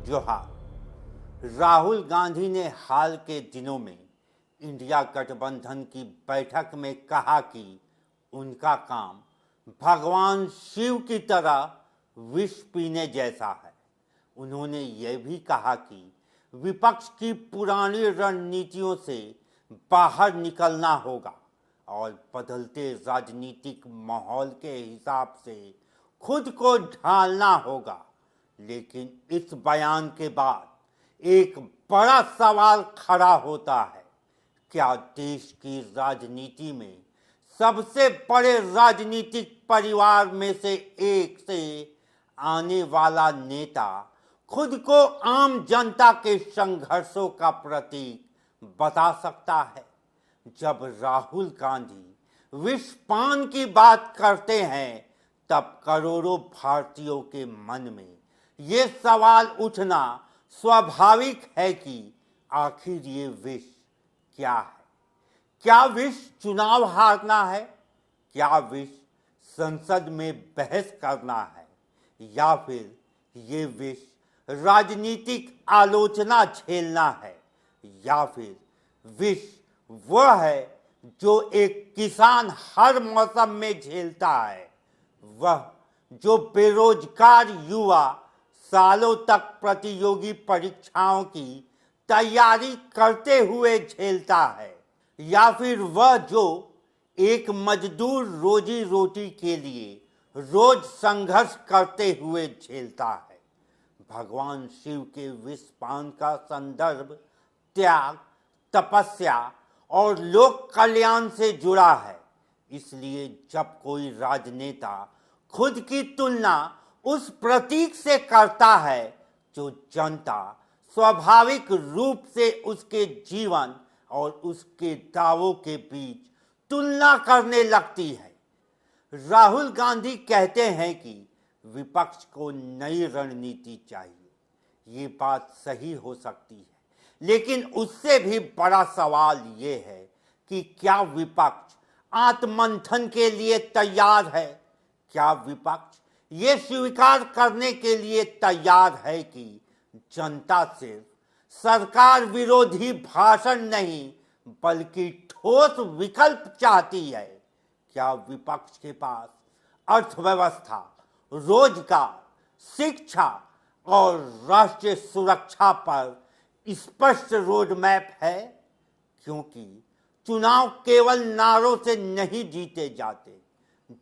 जोहार। राहुल गांधी ने हाल के दिनों में इंडिया गठबंधन की बैठक में कहा कि उनका काम भगवान शिव की तरह विष पीने जैसा है। उन्होंने यह भी कहा कि विपक्ष की पुरानी रणनीतियों से बाहर निकलना होगा और बदलते राजनीतिक माहौल के हिसाब से खुद को ढालना होगा। लेकिन इस बयान के बाद एक बड़ा सवाल खड़ा होता है, क्या देश की राजनीति में सबसे बड़े राजनीतिक परिवार में से एक से आने वाला नेता खुद को आम जनता के संघर्षों का प्रतीक बता सकता है? जब राहुल गांधी विषपान की बात करते हैं तब करोड़ों भारतीयों के मन में ये सवाल उठना स्वाभाविक है कि आखिर ये विष क्या है? क्या विष चुनाव हारना है? क्या विष संसद में बहस करना है? या फिर ये विष राजनीतिक आलोचना झेलना है? या फिर विष वह है जो एक किसान हर मौसम में झेलता है, वह जो बेरोजगार युवा सालों तक प्रतियोगी परीक्षाओं की तैयारी करते हुए झेलता है? या फिर वह जो एक मजदूर रोजी रोटी के लिए रोज संघर्ष करते हुए झेलता है? भगवान शिव के विषपान का संदर्भ त्याग, तपस्या और लोक कल्याण से जुड़ा है। इसलिए जब कोई राजनेता खुद की तुलना उस प्रतीक से करता है जो जनता स्वाभाविक रूप से उसके जीवन और उसके दावों के बीच तुलना करने लगती है। राहुल गांधी कहते हैं कि विपक्ष को नई रणनीति चाहिए। ये बात सही हो सकती है, लेकिन उससे भी बड़ा सवाल ये है कि क्या विपक्ष आत्ममंथन के लिए तैयार है? क्या विपक्ष ये स्वीकार करने के लिए तैयार है कि जनता सिर्फ सरकार विरोधी भाषण नहीं बल्कि ठोस विकल्प चाहती है? क्या विपक्ष के पास अर्थव्यवस्था, रोजगार, शिक्षा और राष्ट्रीय सुरक्षा पर स्पष्ट रोड मैप है? क्योंकि चुनाव केवल नारों से नहीं जीते जाते।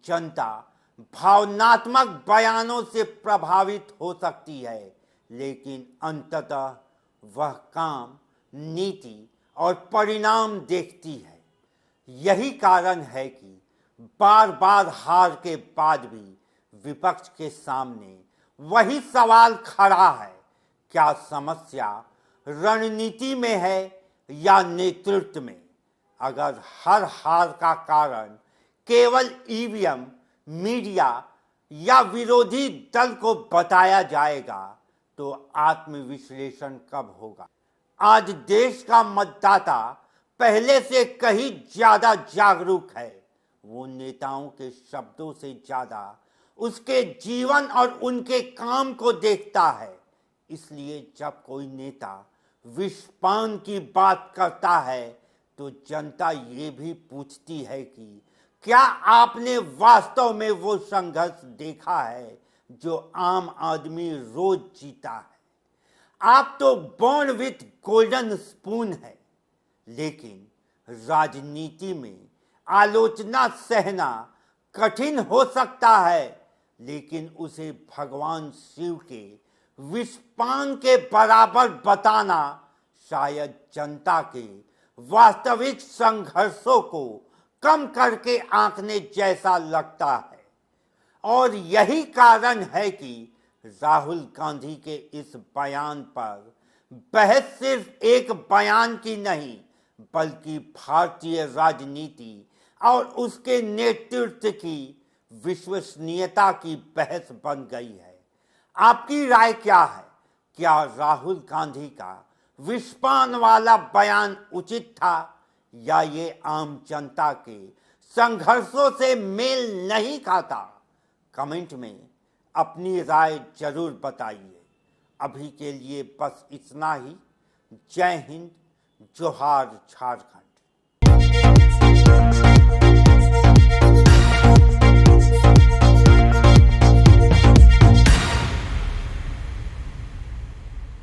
जनता भावनात्मक बयानों से प्रभावित हो सकती है, लेकिन अंततः वह काम, नीति और परिणाम देखती है। यही कारण है कि बार बार हार के बाद भी विपक्ष के सामने वही सवाल खड़ा है, क्या समस्या रणनीति में है या नेतृत्व में? अगर हर हार का कारण केवल ईवीएम, मीडिया या विरोधी दल को बताया जाएगा तो आत्मविश्लेषण कब होगा? आज देश का मतदाता पहले से कहीं ज्यादा जागरूक है। वो नेताओं के शब्दों से ज्यादा उसके जीवन और उनके काम को देखता है। इसलिए जब कोई नेता विषपान की बात करता है तो जनता ये भी पूछती है कि क्या आपने वास्तव में वो संघर्ष देखा है जो आम आदमी रोज जीता है? आप तो बॉर्न विथ गोल्डन स्पून है, लेकिन राजनीति में आलोचना सहना कठिन हो सकता है, लेकिन उसे भगवान शिव के विषपान के बराबर बताना शायद जनता के वास्तविक संघर्षों को कम करके आंकने जैसा लगता है। और यही कारण है कि राहुल गांधी के इस बयान पर बहस सिर्फ एक बयान की नहीं बल्कि भारतीय राजनीति और उसके नेतृत्व की विश्वसनीयता की बहस बन गई है। आपकी राय क्या है? क्या राहुल गांधी का विषपान वाला बयान उचित था या ये आम जनता के संघर्षों से मेल नहीं खाता? कमेंट में अपनी राय जरूर बताइए अभी के लिए बस इतना ही। जय हिंद, जोहार झारखंड।